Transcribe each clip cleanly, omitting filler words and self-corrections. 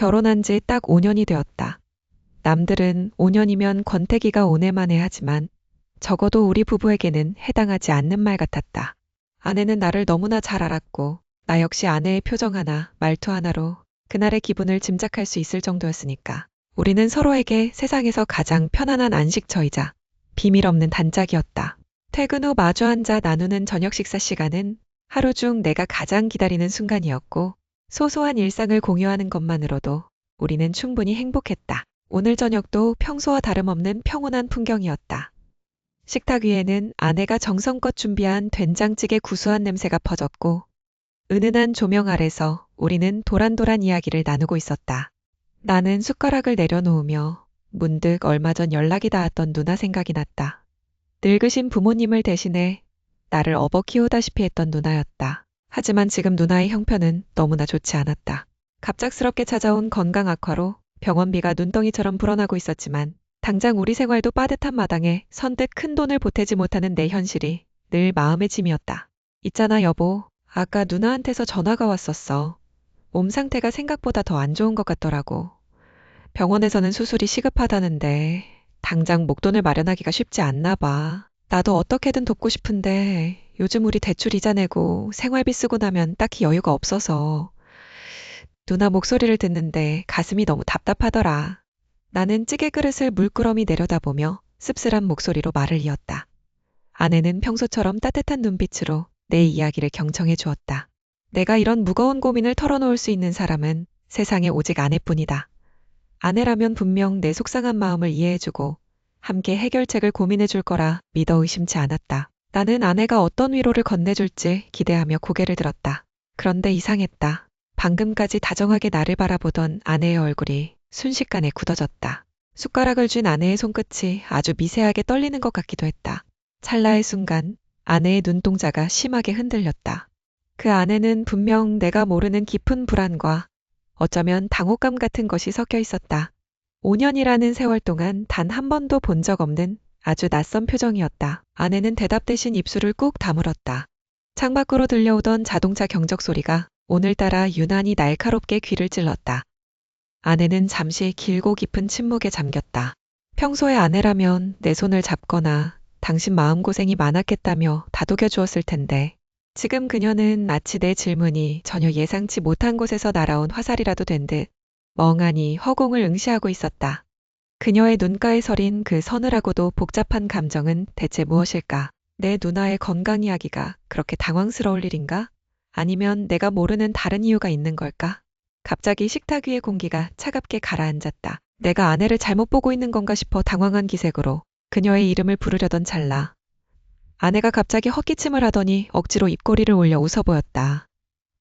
결혼한 지 딱 5년이 되었다. 남들은 5년이면 권태기가 오네 마네 하지만 적어도 우리 부부에게는 해당하지 않는 말 같았다. 아내는 나를 너무나 잘 알았고 나 역시 아내의 표정 하나, 말투 하나로 그날의 기분을 짐작할 수 있을 정도였으니까. 우리는 서로에게 세상에서 가장 편안한 안식처이자 비밀 없는 단짝이었다. 퇴근 후 마주 앉아 나누는 저녁 식사 시간은 하루 중 내가 가장 기다리는 순간이었고 소소한 일상을 공유하는 것만으로도 우리는 충분히 행복했다. 오늘 저녁도 평소와 다름없는 평온한 풍경이었다. 식탁 위에는 아내가 정성껏 준비한 된장찌개 구수한 냄새가 퍼졌고 은은한 조명 아래서 우리는 도란도란 이야기를 나누고 있었다. 나는 숟가락을 내려놓으며 문득 얼마 전 연락이 닿았던 누나 생각이 났다. 늙으신 부모님을 대신해 나를 업어 키우다시피 했던 누나였다. 하지만 지금 누나의 형편은 너무나 좋지 않았다. 갑작스럽게 찾아온 건강 악화로 병원비가 눈덩이처럼 불어나고 있었지만 당장 우리 생활도 빠듯한 마당에 선뜻 큰 돈을 보태지 못하는 내 현실이 늘 마음의 짐이었다. 있잖아 여보, 아까 누나한테서 전화가 왔었어. 몸 상태가 생각보다 더 안 좋은 것 같더라고. 병원에서는 수술이 시급하다는데 당장 목돈을 마련하기가 쉽지 않나 봐. 나도 어떻게든 돕고 싶은데 요즘 우리 대출 이자 내고 생활비 쓰고 나면 딱히 여유가 없어서. 누나 목소리를 듣는데 가슴이 너무 답답하더라. 나는 찌개 그릇을 물끄러미 내려다보며 씁쓸한 목소리로 말을 이었다. 아내는 평소처럼 따뜻한 눈빛으로 내 이야기를 경청해 주었다. 내가 이런 무거운 고민을 털어놓을 수 있는 사람은 세상에 오직 아내뿐이다. 아내라면 분명 내 속상한 마음을 이해해주고 함께 해결책을 고민해 줄 거라 믿어 의심치 않았다. 나는 아내가 어떤 위로를 건네줄지 기대하며 고개를 들었다. 그런데 이상했다. 방금까지 다정하게 나를 바라보던 아내의 얼굴이 순식간에 굳어졌다. 숟가락을 쥔 아내의 손끝이 아주 미세하게 떨리는 것 같기도 했다. 찰나의 순간 아내의 눈동자가 심하게 흔들렸다. 그 안에는 분명 내가 모르는 깊은 불안과 어쩌면 당혹감 같은 것이 섞여 있었다. 5년이라는 세월 동안 단 한 번도 본 적 없는 아주 낯선 표정이었다. 아내는 대답 대신 입술을 꾹 다물었다. 창밖으로 들려오던 자동차 경적 소리가 오늘따라 유난히 날카롭게 귀를 찔렀다. 아내는 잠시 길고 깊은 침묵에 잠겼다. 평소에 아내라면 내 손을 잡거나 당신 마음고생이 많았겠다며 다독여 주었을 텐데 지금 그녀는 마치 내 질문이 전혀 예상치 못한 곳에서 날아온 화살이라도 된 듯 멍하니 허공을 응시하고 있었다. 그녀의 눈가에 서린 그 서늘하고도 복잡한 감정은 대체 무엇일까? 내 누나의 건강 이야기가 그렇게 당황스러울 일인가? 아니면 내가 모르는 다른 이유가 있는 걸까? 갑자기 식탁 위의 공기가 차갑게 가라앉았다. 내가 아내를 잘못 보고 있는 건가 싶어 당황한 기색으로 그녀의 이름을 부르려던 찰나. 아내가 갑자기 헛기침을 하더니 억지로 입꼬리를 올려 웃어 보였다.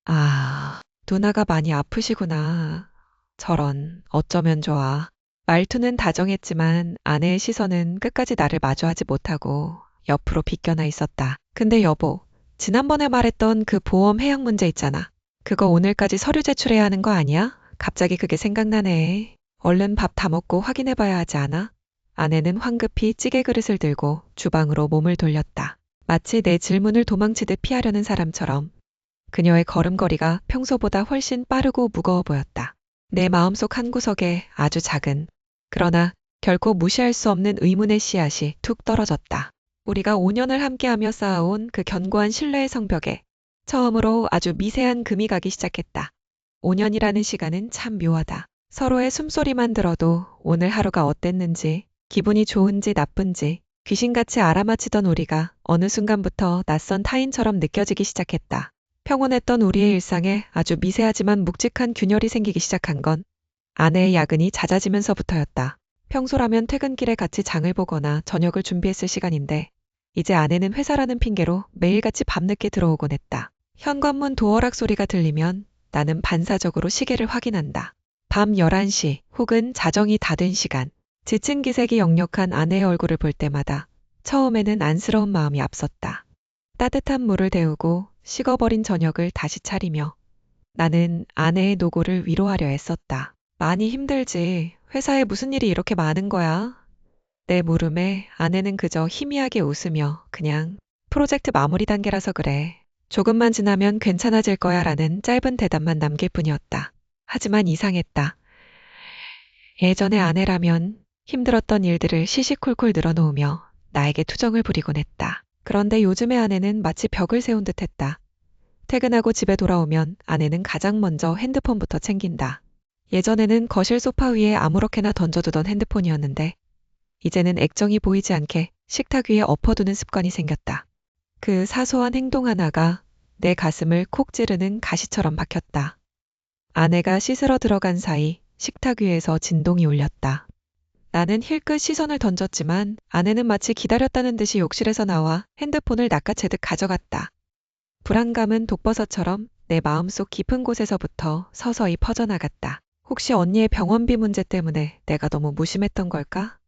아, 누나가 많이 아프시구나. 저런, 어쩌면 좋아. 말투는 다정했지만 아내의 시선은 끝까지 나를 마주하지 못하고 옆으로 비껴나 있었다. 근데 여보, 지난번에 말했던 그 보험 해약 문제 있잖아. 그거 오늘까지 서류 제출해야 하는 거 아니야? 갑자기 그게 생각나네. 얼른 밥 다 먹고 확인해 봐야 하지 않아? 아내는 황급히 찌개 그릇을 들고 주방으로 몸을 돌렸다. 마치 내 질문을 도망치듯 피하려는 사람처럼 그녀의 걸음걸이가 평소보다 훨씬 빠르고 무거워 보였다. 내 마음속 한구석에 아주 작은, 그러나 결코 무시할 수 없는 의문의 씨앗이 툭 떨어졌다. 우리가 5년을 함께하며 쌓아온 그 견고한 신뢰의 성벽에 처음으로 아주 미세한 금이 가기 시작했다. 5년이라는 시간은 참 묘하다. 서로의 숨소리만 들어도 오늘 하루가 어땠는지, 기분이 좋은지 나쁜지 귀신같이 알아맞히던 우리가 어느 순간부터 낯선 타인처럼 느껴지기 시작했다. 평온했던 우리의 일상에 아주 미세하지만 묵직한 균열이 생기기 시작한 건 아내의 야근이 잦아지면서부터였다. 평소라면 퇴근길에 같이 장을 보거나 저녁을 준비했을 시간인데 이제 아내는 회사라는 핑계로 매일같이 밤늦게 들어오곤 했다. 현관문 도어락 소리가 들리면 나는 반사적으로 시계를 확인한다. 밤 11시 혹은 자정이 다 된 시간. 지친 기색이 역력한 아내의 얼굴을 볼 때마다 처음에는 안쓰러운 마음이 앞섰다. 따뜻한 물을 데우고 식어버린 저녁을 다시 차리며 나는 아내의 노고를 위로하려 애썼다. 많이 힘들지. 회사에 무슨 일이 이렇게 많은 거야? 내 물음에 아내는 그저 희미하게 웃으며 그냥 프로젝트 마무리 단계라서 그래. 조금만 지나면 괜찮아질 거야 라는 짧은 대답만 남길 뿐이었다. 하지만 이상했다. 예전의 아내라면 힘들었던 일들을 시시콜콜 늘어놓으며 나에게 투정을 부리곤 했다. 그런데 요즘의 아내는 마치 벽을 세운 듯 했다. 퇴근하고 집에 돌아오면 아내는 가장 먼저 핸드폰부터 챙긴다. 예전에는 거실 소파 위에 아무렇게나 던져두던 핸드폰이었는데 이제는 액정이 보이지 않게 식탁 위에 엎어두는 습관이 생겼다. 그 사소한 행동 하나가 내 가슴을 콕 찌르는 가시처럼 박혔다. 아내가 씻으러 들어간 사이 식탁 위에서 진동이 울렸다. 나는 힐끗 시선을 던졌지만 아내는 마치 기다렸다는 듯이 욕실에서 나와 핸드폰을 낚아채듯 가져갔다. 불안감은 독버섯처럼 내 마음속 깊은 곳에서부터 서서히 퍼져나갔다. 혹시 언니의 병원비 문제 때문에 내가 너무 무심했던 걸까?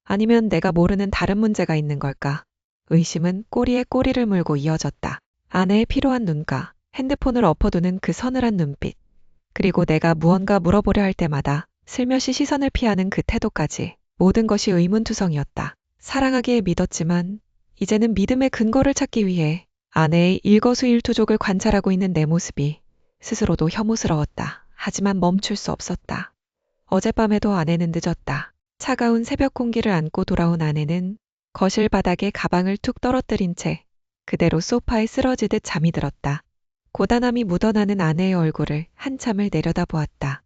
아니면 내가 모르는 다른 문제가 있는 걸까? 의심은 꼬리에 꼬리를 물고 이어졌다. 아내의 피로한 눈가, 핸드폰을 엎어두는 그 서늘한 눈빛, 그리고 내가 무언가 물어보려 할 때마다 슬며시 시선을 피하는 그 태도까지 모든 것이 의문투성이었다. 사랑하기에 믿었지만 이제는 믿음의 근거를 찾기 위해 아내의 일거수일투족을 관찰하고 있는 내 모습이 스스로도 혐오스러웠다. 하지만 멈출 수 없었다. 어젯밤에도 아내는 늦었다. 차가운 새벽 공기를 안고 돌아온 아내는 거실 바닥에 가방을 툭 떨어뜨린 채 그대로 소파에 쓰러지듯 잠이 들었다. 고단함이 묻어나는 아내의 얼굴을 한참을 내려다보았다.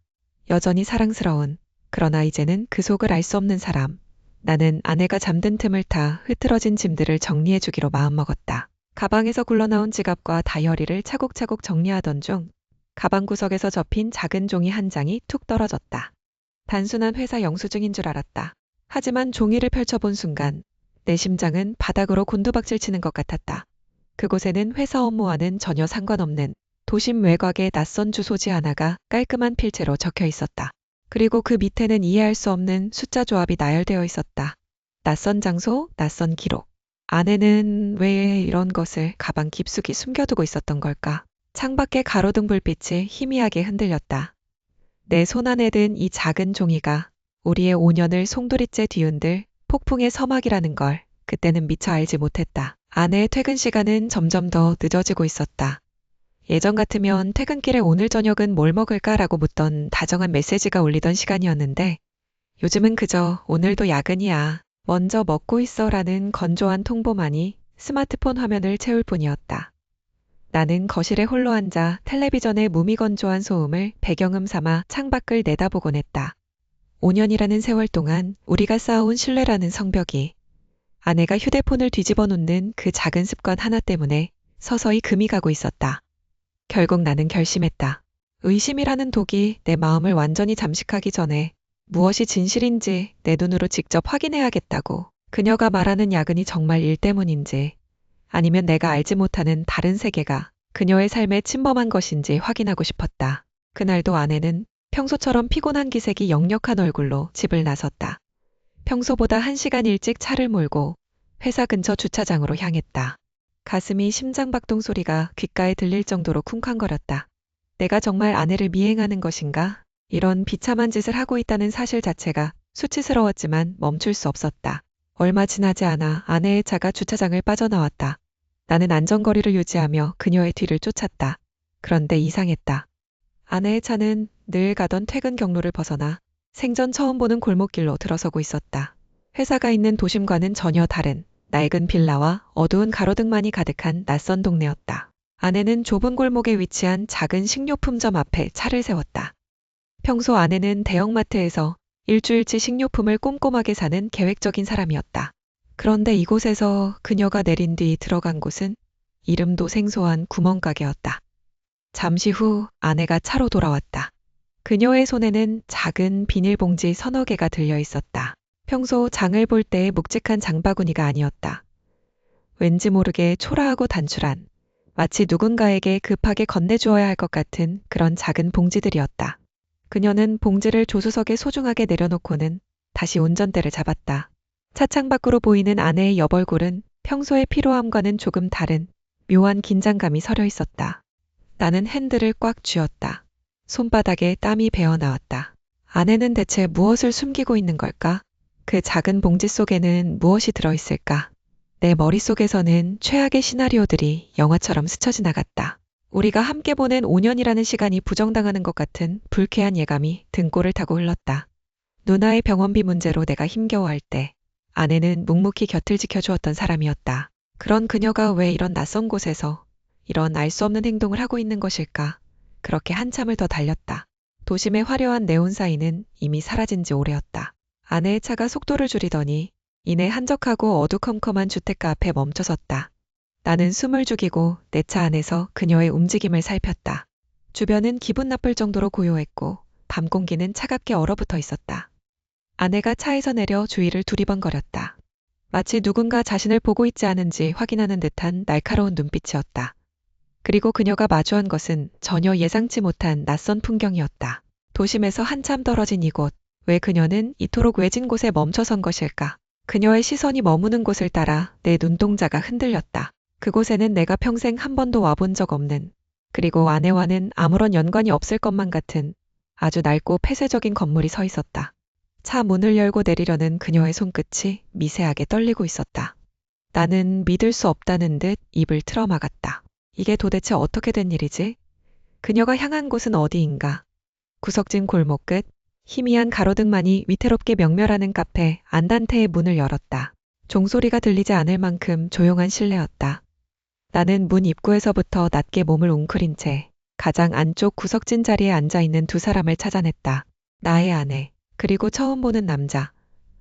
여전히 사랑스러운, 그러나 이제는 그 속을 알 수 없는 사람. 나는 아내가 잠든 틈을 타 흐트러진 짐들을 정리해주기로 마음먹었다. 가방에서 굴러나온 지갑과 다이어리를 차곡차곡 정리하던 중 가방 구석에서 접힌 작은 종이 한 장이 툭 떨어졌다. 단순한 회사 영수증인 줄 알았다. 하지만 종이를 펼쳐본 순간 내 심장은 바닥으로 곤두박질 치는 것 같았다. 그곳에는 회사 업무와는 전혀 상관없는 도심 외곽의 낯선 주소지 하나가 깔끔한 필체로 적혀 있었다. 그리고 그 밑에는 이해할 수 없는 숫자 조합이 나열되어 있었다. 낯선 장소, 낯선 기록. 아내는 왜 이런 것을 가방 깊숙이 숨겨두고 있었던 걸까? 창밖의 가로등 불빛이 희미하게 흔들렸다. 내 손안에 든 이 작은 종이가 우리의 5년을 송두리째 뒤흔들 폭풍의 서막이라는 걸 그때는 미처 알지 못했다. 아내의 퇴근 시간은 점점 더 늦어지고 있었다. 예전 같으면 퇴근길에 오늘 저녁은 뭘 먹을까라고 묻던 다정한 메시지가 울리던 시간이었는데 요즘은 그저 오늘도 야근이야. 먼저 먹고 있어라는 건조한 통보만이 스마트폰 화면을 채울 뿐이었다. 나는 거실에 홀로 앉아 텔레비전의 무미건조한 소음을 배경음 삼아 창밖을 내다보곤 했다. 5년이라는 세월 동안 우리가 쌓아온 신뢰라는 성벽이 아내가 휴대폰을 뒤집어 놓는 그 작은 습관 하나 때문에 서서히 금이 가고 있었다. 결국 나는 결심했다. 의심이라는 독이 내 마음을 완전히 잠식하기 전에 무엇이 진실인지 내 눈으로 직접 확인해야겠다고. 그녀가 말하는 야근이 정말 일 때문인지 아니면 내가 알지 못하는 다른 세계가 그녀의 삶에 침범한 것인지 확인하고 싶었다. 그날도 아내는 평소처럼 피곤한 기색이 역력한 얼굴로 집을 나섰다. 평소보다 1시간 일찍 차를 몰고 회사 근처 주차장으로 향했다. 가슴이 심장박동 소리가 귓가에 들릴 정도로 쿵쾅거렸다. 내가 정말 아내를 미행하는 것인가? 이런 비참한 짓을 하고 있다는 사실 자체가 수치스러웠지만 멈출 수 없었다. 얼마 지나지 않아 아내의 차가 주차장을 빠져나왔다. 나는 안전거리를 유지하며 그녀의 뒤를 쫓았다. 그런데 이상했다. 아내의 차는 늘 가던 퇴근 경로를 벗어나 생전 처음 보는 골목길로 들어서고 있었다. 회사가 있는 도심과는 전혀 다른 낡은 빌라와 어두운 가로등만이 가득한 낯선 동네였다. 아내는 좁은 골목에 위치한 작은 식료품점 앞에 차를 세웠다. 평소 아내는 대형마트에서 일주일치 식료품을 꼼꼼하게 사는 계획적인 사람이었다. 그런데 이곳에서 그녀가 내린 뒤 들어간 곳은 이름도 생소한 구멍가게였다. 잠시 후 아내가 차로 돌아왔다. 그녀의 손에는 작은 비닐봉지 서너 개가 들려 있었다. 평소 장을 볼 때의 묵직한 장바구니가 아니었다. 왠지 모르게 초라하고 단출한, 마치 누군가에게 급하게 건네주어야 할 것 같은 그런 작은 봉지들이었다. 그녀는 봉지를 조수석에 소중하게 내려놓고는 다시 운전대를 잡았다. 차창 밖으로 보이는 아내의 옆얼굴은 평소의 피로함과는 조금 다른 묘한 긴장감이 서려 있었다. 나는 핸들을 꽉 쥐었다. 손바닥에 땀이 배어 나왔다. 아내는 대체 무엇을 숨기고 있는 걸까? 그 작은 봉지 속에는 무엇이 들어있을까? 내 머릿속에서는 최악의 시나리오들이 영화처럼 스쳐 지나갔다. 우리가 함께 보낸 5년이라는 시간이 부정당하는 것 같은 불쾌한 예감이 등골을 타고 흘렀다. 누나의 병원비 문제로 내가 힘겨워할 때 아내는 묵묵히 곁을 지켜주었던 사람이었다. 그런 그녀가 왜 이런 낯선 곳에서 이런 알 수 없는 행동을 하고 있는 것일까? 그렇게 한참을 더 달렸다. 도심의 화려한 네온 사인은 이미 사라진 지 오래였다. 아내의 차가 속도를 줄이더니 이내 한적하고 어두컴컴한 주택가 앞에 멈춰섰다. 나는 숨을 죽이고 내 차 안에서 그녀의 움직임을 살폈다. 주변은 기분 나쁠 정도로 고요했고 밤 공기는 차갑게 얼어붙어 있었다. 아내가 차에서 내려 주위를 두리번거렸다. 마치 누군가 자신을 보고 있지 않은지 확인하는 듯한 날카로운 눈빛이었다. 그리고 그녀가 마주한 것은 전혀 예상치 못한 낯선 풍경이었다. 도심에서 한참 떨어진 이곳, 왜 그녀는 이토록 외진 곳에 멈춰선 것일까? 그녀의 시선이 머무는 곳을 따라 내 눈동자가 흔들렸다. 그곳에는 내가 평생 한 번도 와본 적 없는, 그리고 아내와는 아무런 연관이 없을 것만 같은 아주 낡고 폐쇄적인 건물이 서 있었다. 차 문을 열고 내리려는 그녀의 손끝이 미세하게 떨리고 있었다. 나는 믿을 수 없다는 듯 입을 틀어막았다. 이게 도대체 어떻게 된 일이지? 그녀가 향한 곳은 어디인가? 구석진 골목 끝, 희미한 가로등만이 위태롭게 명멸하는 카페 안단테의 문을 열었다. 종소리가 들리지 않을 만큼 조용한 실내였다. 나는 문 입구에서부터 낮게 몸을 웅크린 채 가장 안쪽 구석진 자리에 앉아있는 두 사람을 찾아냈다. 나의 아내, 그리고 처음 보는 남자.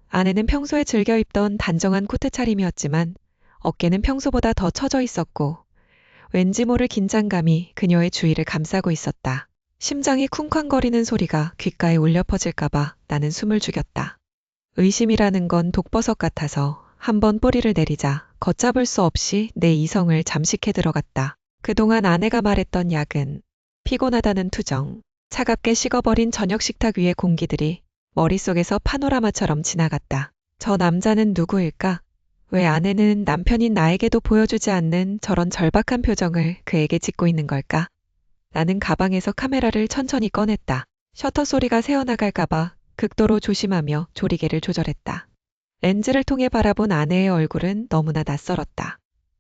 아내는 평소에 즐겨 입던 단정한 코트 차림이었지만 어깨는 평소보다 더 처져 있었고 왠지 모를 긴장감이 그녀의 주위를 감싸고 있었다. 심장이 쿵쾅거리는 소리가 귓가에 울려 퍼질까봐 나는 숨을 죽였다. 의심이라는 건 독버섯 같아서 한번 뿌리를 내리자 걷잡을 수 없이 내 이성을 잠식해 들어갔다. 그동안 아내가 말했던 야근, 피곤하다는 투정, 차갑게 식어버린 저녁 식탁 위의 공기들이 머릿속에서 파노라마처럼 지나갔다. 저 남자는 누구일까? 왜 아내는 남편인 나에게도 보여주지 않는 저런 절박한 표정을 그에게 짓고 있는 걸까? 나는 가방에서 카메라를 천천히 꺼냈다. 셔터 소리가 새어나갈까봐 극도로 조심하며 조리개를 조절했다. 렌즈를 통해 바라본 아내의 얼굴은 너무나 낯설었다.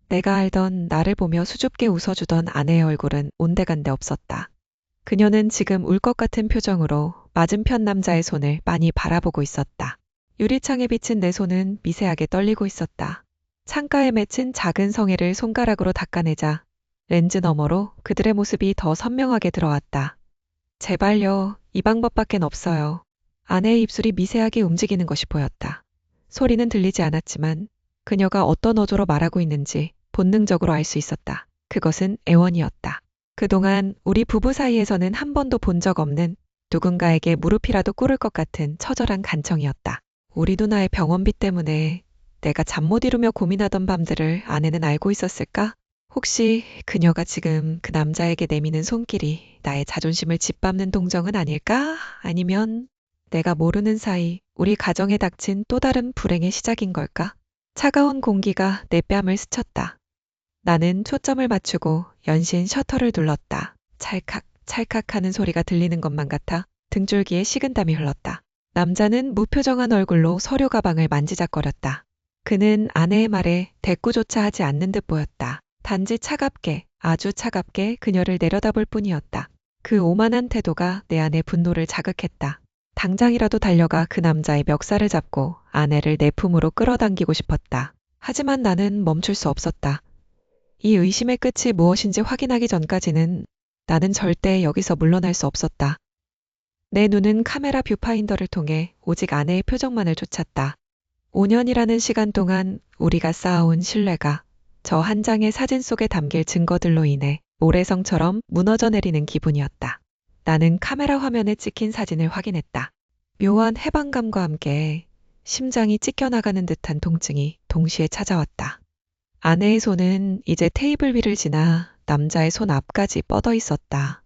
내가 알던 나를 보며 수줍게 웃어주던 아내의 얼굴은 온데간데 없었다. 그녀는 지금 울 것 같은 표정으로 맞은편 남자의 손을 많이 바라보고 있었다. 유리창에 비친 내 손은 미세하게 떨리고 있었다. 창가에 맺힌 작은 성에를 손가락으로 닦아내자 렌즈 너머로 그들의 모습이 더 선명하게 들어왔다. 제발요, 이 방법밖엔 없어요. 아내의 입술이 미세하게 움직이는 것이 보였다. 소리는 들리지 않았지만 그녀가 어떤 어조로 말하고 있는지 본능적으로 알 수 있었다. 그것은 애원이었다. 그동안 우리 부부 사이에서는 한 번도 본 적 없는 누군가에게 무릎이라도 꿇을 것 같은 처절한 간청이었다. 우리 누나의 병원비 때문에 내가 잠 못 이루며 고민하던 밤들을 아내는 알고 있었을까? 혹시 그녀가 지금 그 남자에게 내미는 손길이 나의 자존심을 짓밟는 동정은 아닐까? 아니면 내가 모르는 사이 우리 가정에 닥친 또 다른 불행의 시작인 걸까? 차가운 공기가 내 뺨을 스쳤다. 나는 초점을 맞추고 연신 셔터를 눌렀다. 찰칵, 찰칵 하는 소리가 들리는 것만 같아 등줄기에 식은땀이 흘렀다. 남자는 무표정한 얼굴로 서류 가방을 만지작거렸다. 그는 아내의 말에 대꾸조차 하지 않는 듯 보였다. 단지 차갑게, 아주 차갑게 그녀를 내려다볼 뿐이었다. 그 오만한 태도가 내 안의 분노를 자극했다. 당장이라도 달려가 그 남자의 멱살을 잡고 아내를 내 품으로 끌어당기고 싶었다. 하지만 나는 멈출 수 없었다. 이 의심의 끝이 무엇인지 확인하기 전까지는 나는 절대 여기서 물러날 수 없었다. 내 눈은 카메라 뷰파인더를 통해 오직 아내의 표정만을 쫓았다. 5년이라는 시간 동안 우리가 쌓아온 신뢰가 저 한 장의 사진 속에 담길 증거들로 인해 모래성처럼 무너져 내리는 기분이었다. 나는 카메라 화면에 찍힌 사진을 확인했다. 묘한 해방감과 함께 심장이 찢겨나가는 듯한 통증이 동시에 찾아왔다. 아내의 손은 이제 테이블 위를 지나 남자의 손 앞까지 뻗어 있었다.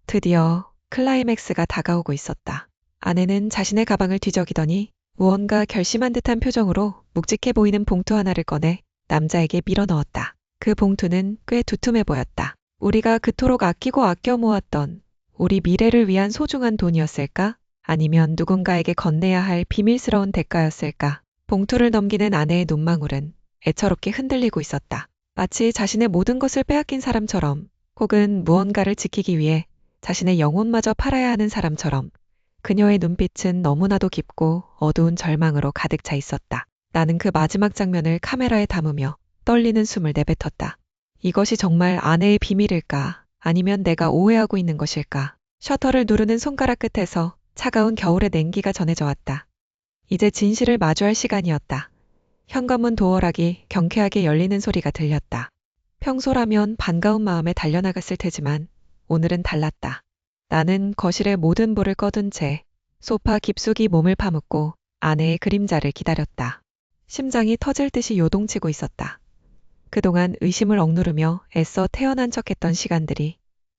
드디어 클라이맥스가 다가오고 있었다. 아내는 자신의 가방을 뒤적이더니 무언가 결심한 듯한 표정으로 묵직해 보이는 봉투 하나를 꺼내 남자에게 밀어 넣었다. 그 봉투는 꽤 두툼해 보였다. 우리가 그토록 아끼고 아껴 모았던 우리 미래를 위한 소중한 돈이었을까? 아니면 누군가에게 건네야 할 비밀스러운 대가였을까? 봉투를 넘기는 아내의 눈망울은 애처롭게 흔들리고 있었다. 마치 자신의 모든 것을 빼앗긴 사람처럼 혹은 무언가를 지키기 위해 자신의 영혼마저 팔아야 하는 사람처럼 그녀의 눈빛은 너무나도 깊고 어두운 절망으로 가득 차 있었다. 나는 그 마지막 장면을 카메라에 담으며 떨리는 숨을 내뱉었다. 이것이 정말 아내의 비밀일까? 아니면 내가 오해하고 있는 것일까? 셔터를 누르는 손가락 끝에서 차가운 겨울의 냉기가 전해져 왔다. 이제 진실을 마주할 시간이었다. 현관문 도어락이 경쾌하게 열리는 소리가 들렸다. 평소라면 반가운 마음에 달려나갔을 테지만 오늘은 달랐다. 나는 거실의 모든 불을 꺼둔 채 소파 깊숙이 몸을 파묻고 아내의 그림자를 기다렸다. 심장이 터질 듯이 요동치고 있었다. 그동안 의심을 억누르며 애써 태어난 척했던 시간들이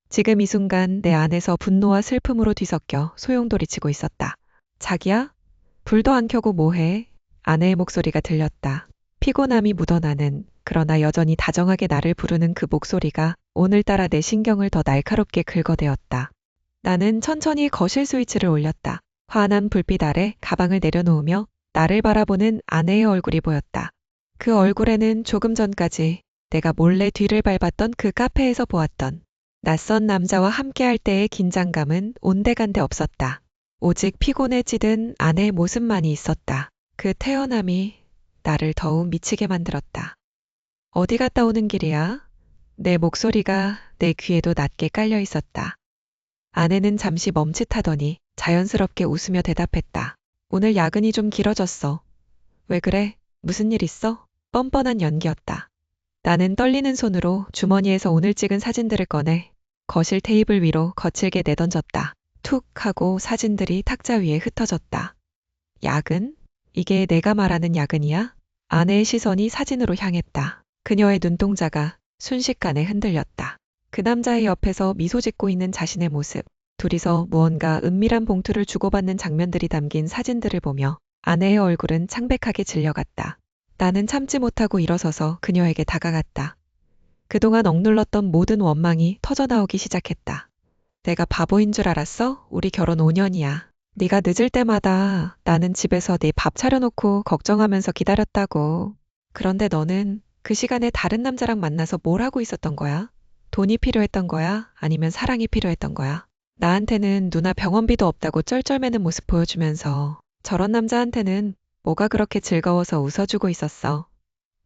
지금 이 순간 내 안에서 분노와 슬픔으로 뒤섞여 소용돌이치고 있었다. 자기야? 불도 안 켜고 뭐해? 아내의 목소리가 들렸다. 피곤함이 묻어나는, 그러나 여전히 다정하게 나를 부르는 그 목소리가 오늘따라 내 신경을 더 날카롭게 긁어대었다. 나는 천천히 거실 스위치를 올렸다. 환한 불빛 아래 가방을 내려놓으며 나를 바라보는 아내의 얼굴이 보였다. 그 얼굴에는 조금 전까지 내가 몰래 뒤를 밟았던 그 카페에서 보았던 낯선 남자와 함께할 때의 긴장감은 온데간데 없었다. 오직 피곤에 찌든 아내의 모습만이 있었다. 그 태연함이 나를 더욱 미치게 만들었다. 어디 갔다 오는 길이야? 내 목소리가 내 귀에도 낮게 깔려 있었다. 아내는 잠시 멈칫하더니 자연스럽게 웃으며 대답했다. 오늘 야근이 좀 길어졌어. 왜 그래? 무슨 일 있어? 뻔뻔한 연기였다. 나는 떨리는 손으로 주머니에서 오늘 찍은 사진들을 꺼내 거실 테이블 위로 거칠게 내던졌다. 툭 하고 사진들이 탁자 위에 흩어졌다. 야근? 이게 내가 말하는 야근이야? 아내의 시선이 사진으로 향했다. 그녀의 눈동자가 순식간에 흔들렸다. 그 남자의 옆에서 미소 짓고 있는 자신의 모습, 둘이서 무언가 은밀한 봉투를 주고받는 장면들이 담긴 사진들을 보며 아내의 얼굴은 창백하게 질려갔다. 나는 참지 못하고 일어서서 그녀에게 다가갔다. 그동안 억눌렀던 모든 원망이 터져나오기 시작했다. 내가 바보인 줄 알았어? 우리 결혼 5년이야. 네가 늦을 때마다 나는 집에서 네 밥 차려놓고 걱정하면서 기다렸다고. 그런데 너는 그 시간에 다른 남자랑 만나서 뭘 하고 있었던 거야? 돈이 필요했던 거야? 아니면 사랑이 필요했던 거야? 나한테는 누나 병원비도 없다고 쩔쩔매는 모습 보여주면서 저런 남자한테는 뭐가 그렇게 즐거워서 웃어주고 있었어.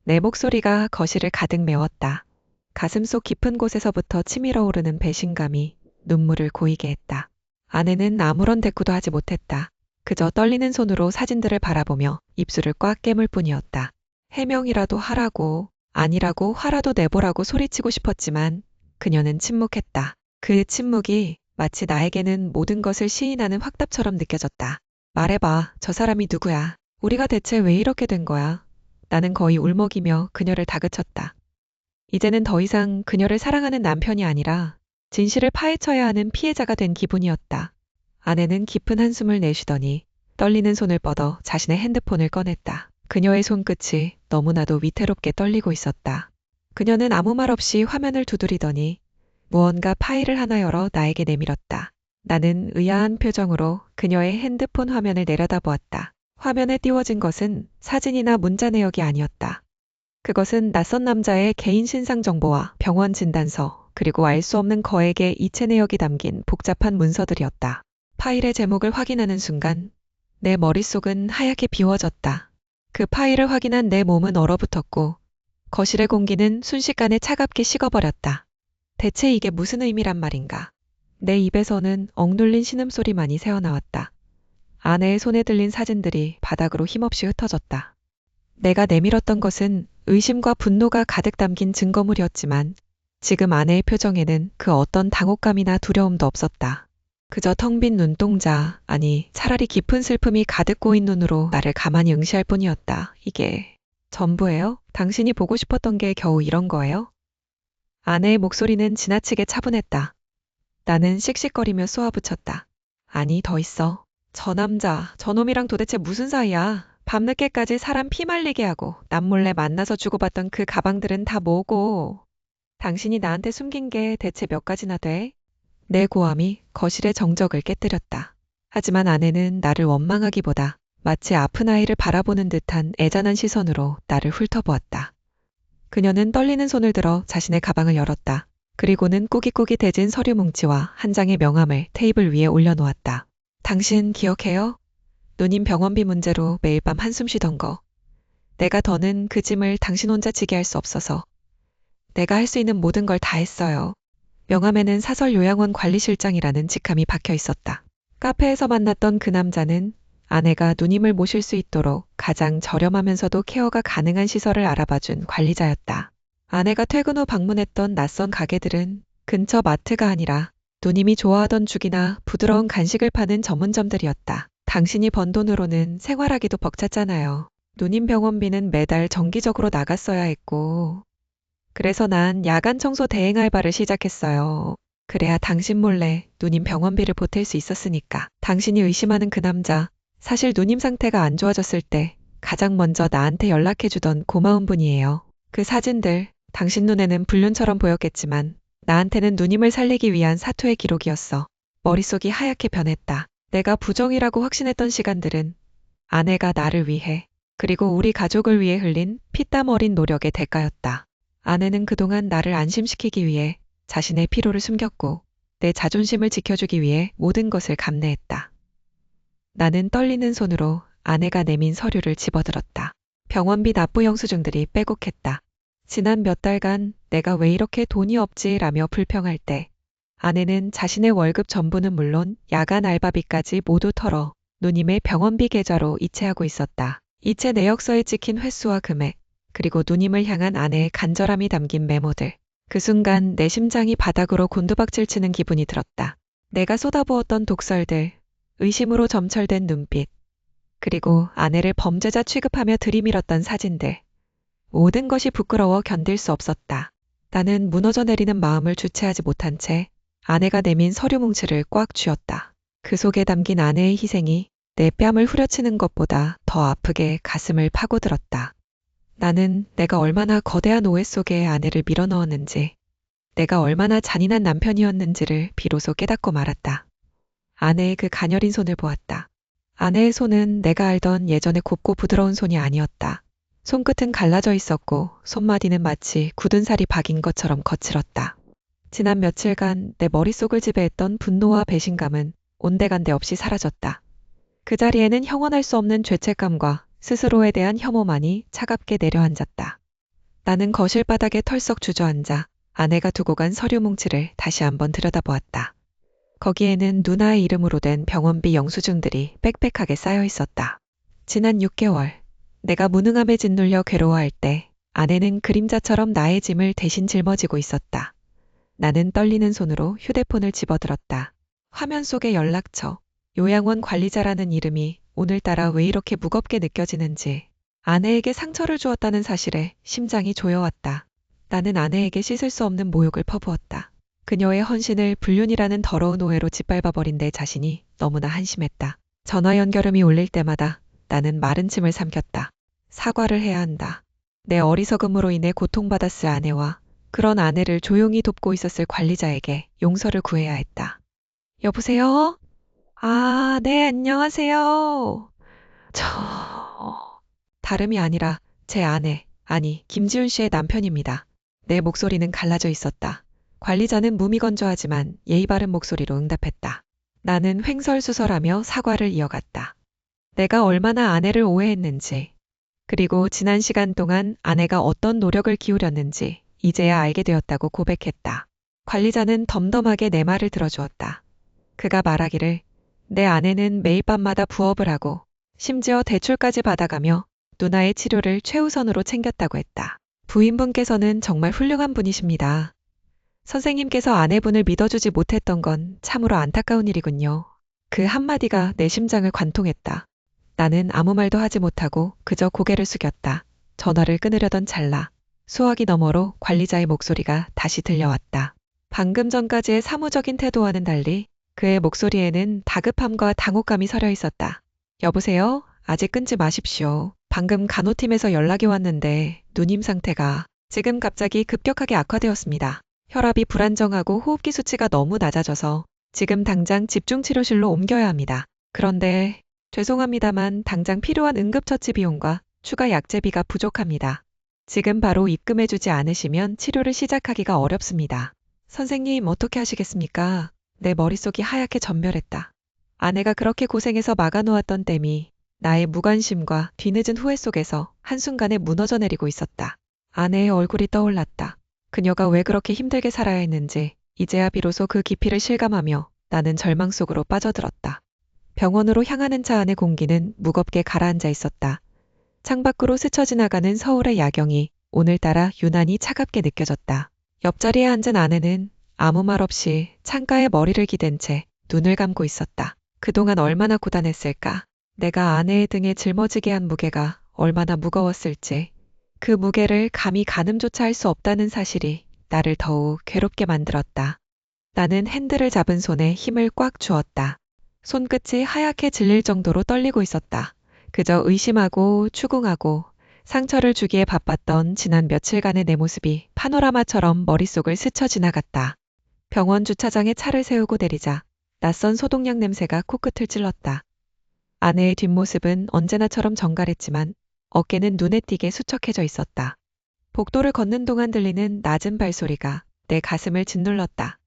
내 목소리가 거실을 가득 메웠다. 가슴속 깊은 곳에서부터 치밀어 오르는 배신감이 눈물을 고이게 했다. 아내는 아무런 대꾸도 하지 못했다. 그저 떨리는 손으로 사진들을 바라보며 입술을 꽉 깨물 뿐이었다. 해명이라도 하라고, 아니라고 화라도 내보라고 소리치고 싶었지만 그녀는 침묵했다. 그 침묵이 마치 나에게는 모든 것을 시인하는 확답처럼 느껴졌다. 말해봐, 저 사람이 누구야? 우리가 대체 왜 이렇게 된 거야? 나는 거의 울먹이며 그녀를 다그쳤다. 이제는 더 이상 그녀를 사랑하는 남편이 아니라 진실을 파헤쳐야 하는 피해자가 된 기분이었다. 아내는 깊은 한숨을 내쉬더니 떨리는 손을 뻗어 자신의 핸드폰을 꺼냈다. 그녀의 손끝이 너무나도 위태롭게 떨리고 있었다. 그녀는 아무 말 없이 화면을 두드리더니 무언가 파일을 하나 열어 나에게 내밀었다. 나는 의아한 표정으로 그녀의 핸드폰 화면을 내려다보았다. 화면에 띄워진 것은 사진이나 문자 내역이 아니었다. 그것은 낯선 남자의 개인 신상 정보와 병원 진단서, 그리고 알 수 없는 거액의 이체 내역이 담긴 복잡한 문서들이었다. 파일의 제목을 확인하는 순간 내 머릿속은 하얗게 비워졌다. 그 파일을 확인한 내 몸은 얼어붙었고 거실의 공기는 순식간에 차갑게 식어버렸다. 대체 이게 무슨 의미란 말인가? 내 입에서는 억눌린 신음소리만이 새어나왔다. 아내의 손에 들린 사진들이 바닥으로 힘없이 흩어졌다. 내가 내밀었던 것은 의심과 분노가 가득 담긴 증거물이었지만 지금 아내의 표정에는 그 어떤 당혹감이나 두려움도 없었다. 그저 텅 빈 눈동자, 아니 차라리 깊은 슬픔이 가득 고인 눈으로 나를 가만히 응시할 뿐이었다. 이게 전부예요? 당신이 보고 싶었던 게 겨우 이런 거예요? 아내의 목소리는 지나치게 차분했다. 나는 씩씩거리며 쏘아붙였다. 아니, 더 있어. 저 남자, 저놈이랑 도대체 무슨 사이야? 밤늦게까지 사람 피 말리게 하고 남몰래 만나서 주고받던 그 가방들은 다 뭐고? 당신이 나한테 숨긴 게 대체 몇 가지나 돼? 내 고함이 거실의 정적을 깨뜨렸다. 하지만 아내는 나를 원망하기보다 마치 아픈 아이를 바라보는 듯한 애잔한 시선으로 나를 훑어보았다. 그녀는 떨리는 손을 들어 자신의 가방을 열었다. 그리고는 꾸깃꾸깃 대진 서류 뭉치와 한 장의 명함을 테이블 위에 올려놓았다. 당신 기억해요? 누님 병원비 문제로 매일 밤 한숨 쉬던 거. 내가 더는 그 짐을 당신 혼자 지게 할 수 없어서 내가 할 수 있는 모든 걸 다 했어요. 명함에는 사설 요양원 관리실장이라는 직함이 박혀 있었다. 카페에서 만났던 그 남자는 아내가 누님을 모실 수 있도록 가장 저렴하면서도 케어가 가능한 시설을 알아봐준 관리자였다. 아내가 퇴근 후 방문했던 낯선 가게들은 근처 마트가 아니라 누님이 좋아하던 죽이나 부드러운 간식을 파는 전문점들이었다. 당신이 번 돈으로는 생활하기도 벅찼잖아요. 누님 병원비는 매달 정기적으로 나갔어야 했고, 그래서 난 야간 청소 대행 알바를 시작했어요. 그래야 당신 몰래 누님 병원비를 보탤 수 있었으니까. 당신이 의심하는 그 남자, 사실 누님 상태가 안 좋아졌을 때 가장 먼저 나한테 연락해주던 고마운 분이에요. 그 사진들, 당신 눈에는 불륜처럼 보였겠지만 나한테는 누님을 살리기 위한 사투의 기록이었어. 머릿속이 하얗게 변했다. 내가 부정이라고 확신했던 시간들은 아내가 나를 위해, 그리고 우리 가족을 위해 흘린 피땀 어린 노력의 대가였다. 아내는 그동안 나를 안심시키기 위해 자신의 피로를 숨겼고 내 자존심을 지켜주기 위해 모든 것을 감내했다. 나는 떨리는 손으로 아내가 내민 서류를 집어들었다. 병원비 납부 영수증들이 빼곡했다. 지난 몇 달간 내가 왜 이렇게 돈이 없지라며 불평할 때 아내는 자신의 월급 전부는 물론 야간 알바비까지 모두 털어 누님의 병원비 계좌로 이체하고 있었다. 이체 내역서에 찍힌 횟수와 금액, 그리고 누님을 향한 아내의 간절함이 담긴 메모들. 그 순간 내 심장이 바닥으로 곤두박질 치는 기분이 들었다. 내가 쏟아부었던 독설들, 의심으로 점철된 눈빛, 그리고 아내를 범죄자 취급하며 들이밀었던 사진들. 모든 것이 부끄러워 견딜 수 없었다. 나는 무너져 내리는 마음을 주체하지 못한 채 아내가 내민 서류 뭉치를 꽉 쥐었다. 그 속에 담긴 아내의 희생이 내 뺨을 후려치는 것보다 더 아프게 가슴을 파고들었다. 나는 내가 얼마나 거대한 오해 속에 아내를 밀어넣었는지, 내가 얼마나 잔인한 남편이었는지를 비로소 깨닫고 말았다. 아내의 그 가녀린 손을 보았다. 아내의 손은 내가 알던 예전의 곱고 부드러운 손이 아니었다. 손끝은 갈라져 있었고 손마디는 마치 굳은 살이 박인 것처럼 거칠었다. 지난 며칠간 내 머릿속을 지배했던 분노와 배신감은 온데간데 없이 사라졌다. 그 자리에는 형언할 수 없는 죄책감과 스스로에 대한 혐오만이 차갑게 내려앉았다. 나는 거실 바닥에 털썩 주저앉아 아내가 두고 간 서류 뭉치를 다시 한번 들여다보았다. 거기에는 누나의 이름으로 된 병원비 영수증들이 빽빽하게 쌓여 있었다. 지난 6개월, 내가 무능함에 짓눌려 괴로워할 때 아내는 그림자처럼 나의 짐을 대신 짊어지고 있었다. 나는 떨리는 손으로 휴대폰을 집어들었다. 화면 속의 연락처, 요양원 관리자라는 이름이 오늘따라 왜 이렇게 무겁게 느껴지는지, 아내에게 상처를 주었다는 사실에 심장이 조여왔다. 나는 아내에게 씻을 수 없는 모욕을 퍼부었다. 그녀의 헌신을 불륜이라는 더러운 오해로 짓밟아버린 내 자신이 너무나 한심했다. 전화 연결음이 울릴 때마다 나는 마른 침을 삼켰다. 사과를 해야 한다. 내 어리석음으로 인해 고통받았을 아내와 그런 아내를 조용히 돕고 있었을 관리자에게 용서를 구해야 했다. 여보세요? 아, 네, 안녕하세요. 다름이 아니라 제 아내, 아니, 김지훈 씨의 남편입니다. 내 목소리는 갈라져 있었다. 관리자는 무미건조하지만 예의 바른 목소리로 응답했다. 나는 횡설수설하며 사과를 이어갔다. 내가 얼마나 아내를 오해했는지, 그리고 지난 시간 동안 아내가 어떤 노력을 기울였는지 이제야 알게 되었다고 고백했다. 관리자는 덤덤하게 내 말을 들어주었다. 그가 말하기를 내 아내는 매일 밤마다 부업을 하고 심지어 대출까지 받아가며 누나의 치료를 최우선으로 챙겼다고 했다. 부인분께서는 정말 훌륭한 분이십니다. 선생님께서 아내분을 믿어주지 못했던 건 참으로 안타까운 일이군요. 그 한마디가 내 심장을 관통했다. 나는 아무 말도 하지 못하고 그저 고개를 숙였다. 전화를 끊으려던 찰나 수화기 너머로 관리자의 목소리가 다시 들려왔다. 방금 전까지의 사무적인 태도와는 달리 그의 목소리에는 다급함과 당혹감이 서려 있었다. 여보세요? 아직 끊지 마십시오. 방금 간호팀에서 연락이 왔는데 누님 상태가 지금 갑자기 급격하게 악화되었습니다. 혈압이 불안정하고 호흡기 수치가 너무 낮아져서 지금 당장 집중치료실로 옮겨야 합니다. 그런데 죄송합니다만 당장 필요한 응급처치 비용과 추가 약제비가 부족합니다. 지금 바로 입금해주지 않으시면 치료를 시작하기가 어렵습니다. 선생님 어떻게 하시겠습니까? 내 머릿속이 하얗게 전멸했다. 아내가 그렇게 고생해서 막아놓았던 댐이 나의 무관심과 뒤늦은 후회 속에서 한순간에 무너져 내리고 있었다. 아내의 얼굴이 떠올랐다. 그녀가 왜 그렇게 힘들게 살아야 했는지 이제야 비로소 그 깊이를 실감하며 나는 절망 속으로 빠져들었다. 병원으로 향하는 차 안의 공기는 무겁게 가라앉아 있었다. 창밖으로 스쳐 지나가는 서울의 야경이 오늘따라 유난히 차갑게 느껴졌다. 옆자리에 앉은 아내는 아무 말 없이 창가에 머리를 기댄 채 눈을 감고 있었다. 그동안 얼마나 고단했을까? 내가 아내의 등에 짊어지게 한 무게가 얼마나 무거웠을지, 그 무게를 감히 가늠조차 할 수 없다는 사실이 나를 더욱 괴롭게 만들었다. 나는 핸들을 잡은 손에 힘을 꽉 주었다. 손끝이 하얗게 질릴 정도로 떨리고 있었다. 그저 의심하고 추궁하고 상처를 주기에 바빴던 지난 며칠간의 내 모습이 파노라마처럼 머릿속을 스쳐 지나갔다. 병원 주차장에 차를 세우고 내리자 낯선 소독약 냄새가 코끝을 찔렀다. 아내의 뒷모습은 언제나처럼 정갈했지만 어깨는 눈에 띄게 수척해져 있었다. 복도를 걷는 동안 들리는 낮은 발소리가 내 가슴을 짓눌렀다.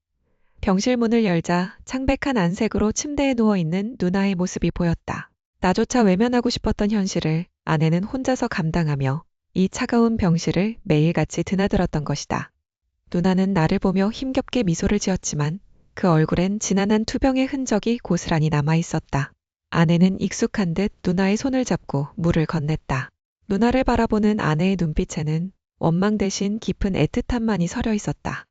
병실 문을 열자 창백한 안색으로 침대에 누워있는 누나의 모습이 보였다. 나조차 외면하고 싶었던 현실을 아내는 혼자서 감당하며 이 차가운 병실을 매일같이 드나들었던 것이다. 누나는 나를 보며 힘겹게 미소를 지었지만 그 얼굴엔 지난한 투병의 흔적이 고스란히 남아있었다. 아내는 익숙한 듯 누나의 손을 잡고 물을 건넸다. 누나를 바라보는 아내의 눈빛에는 원망 대신 깊은 애틋함만이 서려 있었다.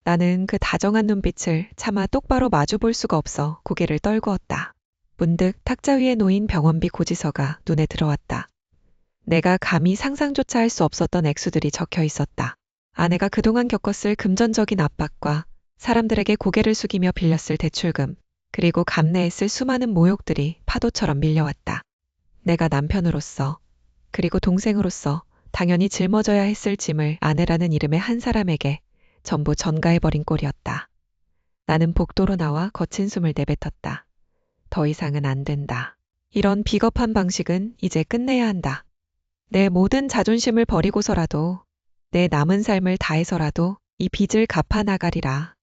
나는 그 다정한 눈빛을 차마 똑바로 마주볼 수가 없어 고개를 떨구었다. 문득 탁자 위에 놓인 병원비 고지서가 눈에 들어왔다. 내가 감히 상상조차 할 수 없었던 액수들이 적혀 있었다. 아내가 그동안 겪었을 금전적인 압박과 사람들에게 고개를 숙이며 빌렸을 대출금, 그리고 감내했을 수많은 모욕들이 파도처럼 밀려왔다. 내가 남편으로서, 그리고 동생으로서 당연히 짊어져야 했을 짐을 아내라는 이름의 한 사람에게 전부 전가해버린 꼴이었다. 나는 복도로 나와 거친 숨을 내뱉었다. 더 이상은 안 된다. 이런 비겁한 방식은 이제 끝내야 한다. 내 모든 자존심을 버리고서라도, 내 남은 삶을 다해서라도 이 빚을 갚아 나가리라.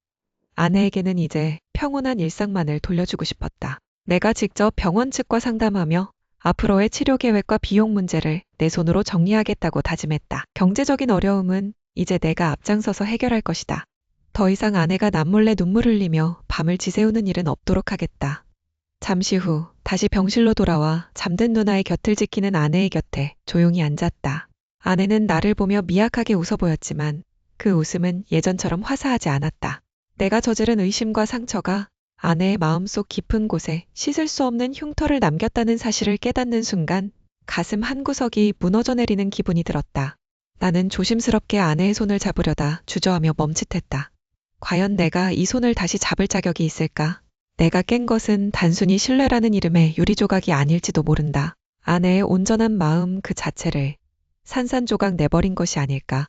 아내에게는 이제 평온한 일상만을 돌려주고 싶었다. 내가 직접 병원 측과 상담하며 앞으로의 치료 계획과 비용 문제를 내 손으로 정리하겠다고 다짐했다. 경제적인 어려움은 이제 내가 앞장서서 해결할 것이다. 더 이상 아내가 남몰래 눈물 흘리며 밤을 지새우는 일은 없도록 하겠다. 잠시 후 다시 병실로 돌아와 잠든 누나의 곁을 지키는 아내의 곁에 조용히 앉았다. 아내는 나를 보며 미약하게 웃어 보였지만 그 웃음은 예전처럼 화사하지 않았다. 내가 저지른 의심과 상처가 아내의 마음속 깊은 곳에 씻을 수 없는 흉터를 남겼다는 사실을 깨닫는 순간 가슴 한구석이 무너져 내리는 기분이 들었다. 나는 조심스럽게 아내의 손을 잡으려다 주저하며 멈칫했다. 과연 내가 이 손을 다시 잡을 자격이 있을까? 내가 깬 것은 단순히 신뢰라는 이름의 유리조각이 아닐지도 모른다. 아내의 온전한 마음 그 자체를 산산조각 내버린 것이 아닐까.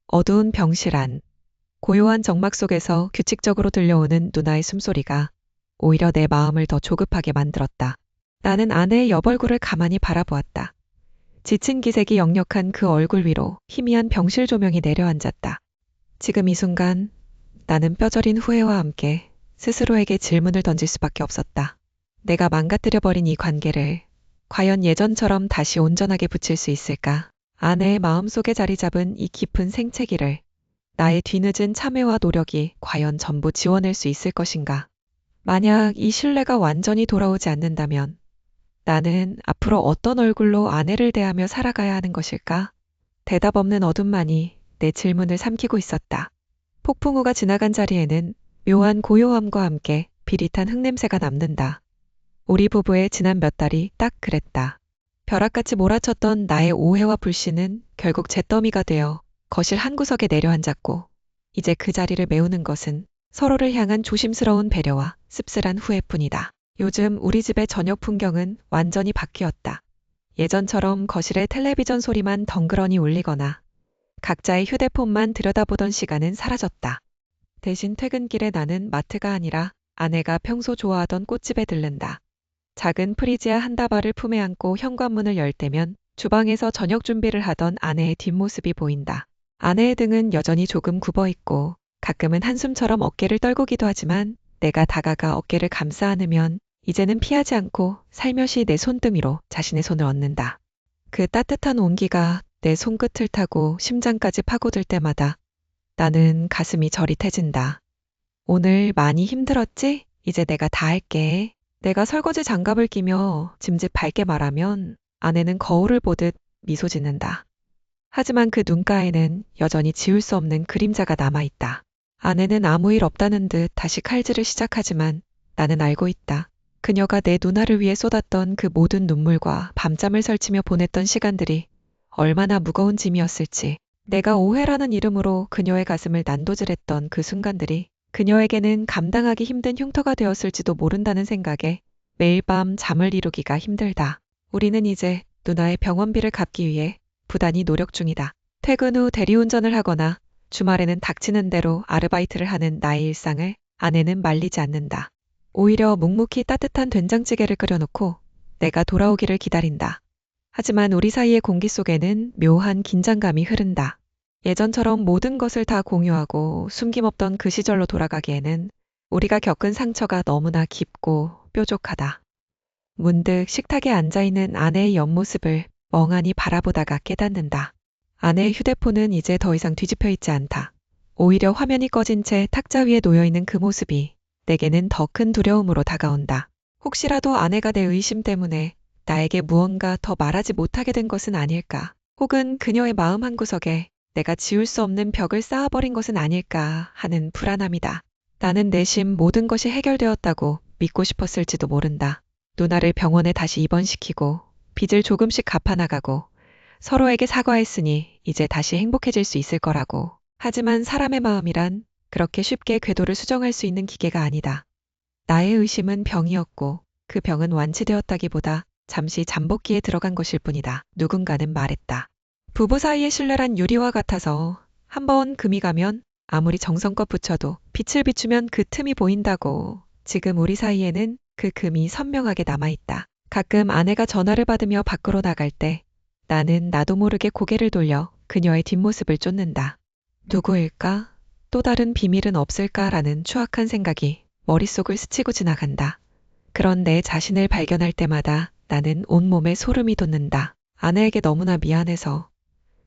어두운 병실 안, 고요한 정막 속에서 규칙적으로 들려오는 누나의 숨소리가 오히려 내 마음을 더 조급하게 만들었다. 나는 아내의 옆얼굴을 가만히 바라보았다. 지친 기색이 역력한 그 얼굴 위로 희미한 병실 조명이 내려앉았다. 지금 이 순간 나는 뼈저린 후회와 함께 스스로에게 질문을 던질 수밖에 없었다. 내가 망가뜨려버린 이 관계를 과연 예전처럼 다시 온전하게 붙일 수 있을까? 아내의 마음속에 자리 잡은 이 깊은 생채기를 나의 뒤늦은 참회와 노력이 과연 전부 지워낼 수 있을 것인가? 만약 이 신뢰가 완전히 돌아오지 않는다면 나는 앞으로 어떤 얼굴로 아내를 대하며 살아가야 하는 것일까? 대답 없는 어둠만이 내 질문을 삼키고 있었다. 폭풍우가 지나간 자리에는 묘한 고요함과 함께 비릿한 흙냄새가 남는다. 우리 부부의 지난 몇 달이 딱 그랬다. 벼락같이 몰아쳤던 나의 오해와 불신은 결국 잿더미가 되어 거실 한구석에 내려앉았고 이제 그 자리를 메우는 것은 서로를 향한 조심스러운 배려와 씁쓸한 후회뿐이다. 요즘 우리 집의 저녁 풍경은 완전히 바뀌었다. 예전처럼 거실에 텔레비전 소리만 덩그러니 울리거나 각자의 휴대폰만 들여다보던 시간은 사라졌다. 대신 퇴근길에 나는 마트가 아니라 아내가 평소 좋아하던 꽃집에 들른다. 작은 프리지아 한 다발을 품에 안고 현관문을 열 때면 주방에서 저녁 준비를 하던 아내의 뒷모습이 보인다. 아내의 등은 여전히 조금 굽어있고 가끔은 한숨처럼 어깨를 떨구기도 하지만 내가 다가가 어깨를 감싸 안으면 이제는 피하지 않고 살며시 내 손등위로 자신의 손을 얹는다. 그 따뜻한 온기가 내 손끝을 타고 심장까지 파고들 때마다 나는 가슴이 저릿해진다. 오늘 많이 힘들었지? 이제 내가 다 할게. 내가 설거지 장갑을 끼며 짐짓 밝게 말하면 아내는 거울을 보듯 미소 짓는다. 하지만 그 눈가에는 여전히 지울 수 없는 그림자가 남아있다. 아내는 아무 일 없다는 듯 다시 칼질을 시작하지만 나는 알고 있다. 그녀가 내 누나를 위해 쏟았던 그 모든 눈물과 밤잠을 설치며 보냈던 시간들이 얼마나 무거운 짐이었을지. 내가 오해라는 이름으로 그녀의 가슴을 난도질했던 그 순간들이 그녀에게는 감당하기 힘든 흉터가 되었을지도 모른다는 생각에 매일 밤 잠을 이루기가 힘들다. 우리는 이제 누나의 병원비를 갚기 위해 부단히 노력 중이다. 퇴근 후 대리운전을 하거나 주말에는 닥치는 대로 아르바이트를 하는 나의 일상을 아내는 말리지 않는다. 오히려 묵묵히 따뜻한 된장찌개를 끓여놓고 내가 돌아오기를 기다린다. 하지만 우리 사이의 공기 속에는 묘한 긴장감이 흐른다. 예전처럼 모든 것을 다 공유하고 숨김없던 그 시절로 돌아가기에는 우리가 겪은 상처가 너무나 깊고 뾰족하다. 문득 식탁에 앉아있는 아내의 옆모습을 멍하니 바라보다가 깨닫는다. 아내의 휴대폰은 이제 더 이상 뒤집혀 있지 않다. 오히려 화면이 꺼진 채 탁자 위에 놓여있는 그 모습이 내게는 더 큰 두려움으로 다가온다. 혹시라도 아내가 내 의심 때문에 나에게 무언가 더 말하지 못하게 된 것은 아닐까? 혹은 그녀의 마음 한구석에 내가 지울 수 없는 벽을 쌓아버린 것은 아닐까 하는 불안함이다. 나는 내심 모든 것이 해결되었다고 믿고 싶었을지도 모른다. 누나를 병원에 다시 입원시키고 빚을 조금씩 갚아나가고 서로에게 사과했으니 이제 다시 행복해질 수 있을 거라고. 하지만 사람의 마음이란 그렇게 쉽게 궤도를 수정할 수 있는 기계가 아니다. 나의 의심은 병이었고 그 병은 완치되었다기보다 잠시 잠복기에 들어간 것일 뿐이다. 누군가는 말했다. 부부 사이의 신뢰란 유리와 같아서 한번 금이 가면 아무리 정성껏 붙여도 빛을 비추면 그 틈이 보인다고. 지금 우리 사이에는 그 금이 선명하게 남아있다. 가끔 아내가 전화를 받으며 밖으로 나갈 때 나는 나도 모르게 고개를 돌려 그녀의 뒷모습을 쫓는다. 누구일까? 또 다른 비밀은 없을까라는 추악한 생각이 머릿속을 스치고 지나간다. 그런 내 자신을 발견할 때마다 나는 온몸에 소름이 돋는다. 아내에게 너무나 미안해서,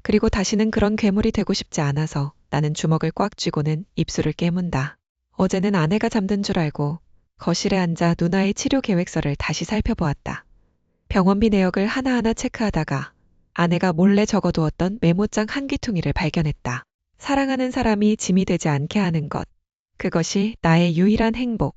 그리고 다시는 그런 괴물이 되고 싶지 않아서 나는 주먹을 꽉 쥐고는 입술을 깨문다. 어제는 아내가 잠든 줄 알고 거실에 앉아 누나의 치료 계획서를 다시 살펴보았다. 병원비 내역을 하나하나 체크하다가 아내가 몰래 적어두었던 메모장 한 귀퉁이를 발견했다. 사랑하는 사람이 짐이 되지 않게 하는 것. 그것이 나의 유일한 행복.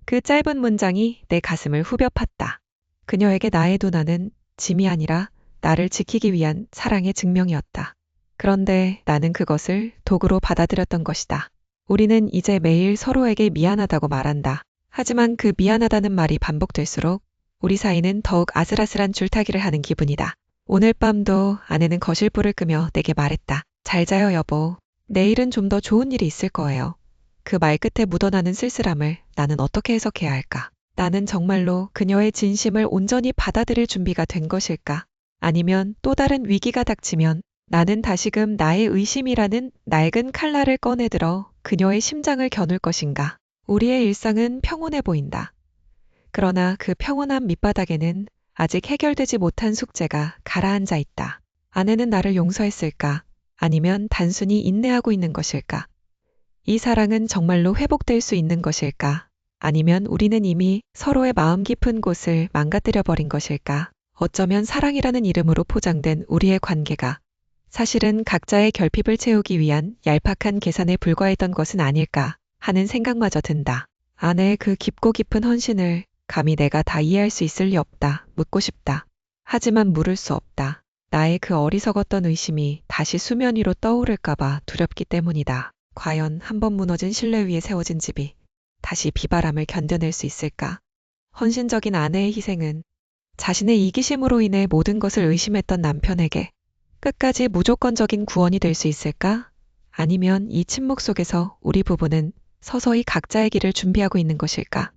그 짧은 문장이 내 가슴을 후벼 팠다. 그녀에게 나의 누나는 짐이 아니라 나를 지키기 위한 사랑의 증명이었다. 그런데 나는 그것을 도구로 받아들였던 것이다. 우리는 이제 매일 서로에게 미안하다고 말한다. 하지만 그 미안하다는 말이 반복될수록 우리 사이는 더욱 아슬아슬한 줄타기를 하는 기분이다. 오늘 밤도 아내는 거실불을 끄며 내게 말했다. 잘 자요, 여보. 내일은 좀 더 좋은 일이 있을 거예요. 그 말끝에 묻어나는 쓸쓸함을 나는 어떻게 해석해야 할까? 나는 정말로 그녀의 진심을 온전히 받아들일 준비가 된 것일까? 아니면 또 다른 위기가 닥치면 나는 다시금 나의 의심이라는 낡은 칼날을 꺼내들어 그녀의 심장을 겨눌 것인가? 우리의 일상은 평온해 보인다. 그러나 그 평온한 밑바닥에는 아직 해결되지 못한 숙제가 가라앉아 있다. 아내는 나를 용서했을까? 아니면 단순히 인내하고 있는 것일까? 이 사랑은 정말로 회복될 수 있는 것일까? 아니면 우리는 이미 서로의 마음 깊은 곳을 망가뜨려 버린 것일까? 어쩌면 사랑이라는 이름으로 포장된 우리의 관계가 사실은 각자의 결핍을 채우기 위한 얄팍한 계산에 불과했던 것은 아닐까 하는 생각마저 든다. 아내의 그 깊고 깊은 헌신을 감히 내가 다 이해할 수 있을 리 없다. 묻고 싶다. 하지만 물을 수 없다. 나의 그 어리석었던 의심이 다시 수면 위로 떠오를까봐 두렵기 때문이다. 과연 한번 무너진 신뢰 위에 세워진 집이 다시 비바람을 견뎌낼 수 있을까? 헌신적인 아내의 희생은 자신의 이기심으로 인해 모든 것을 의심했던 남편에게 끝까지 무조건적인 구원이 될 수 있을까? 아니면 이 침묵 속에서 우리 부부는 서서히 각자의 길을 준비하고 있는 것일까?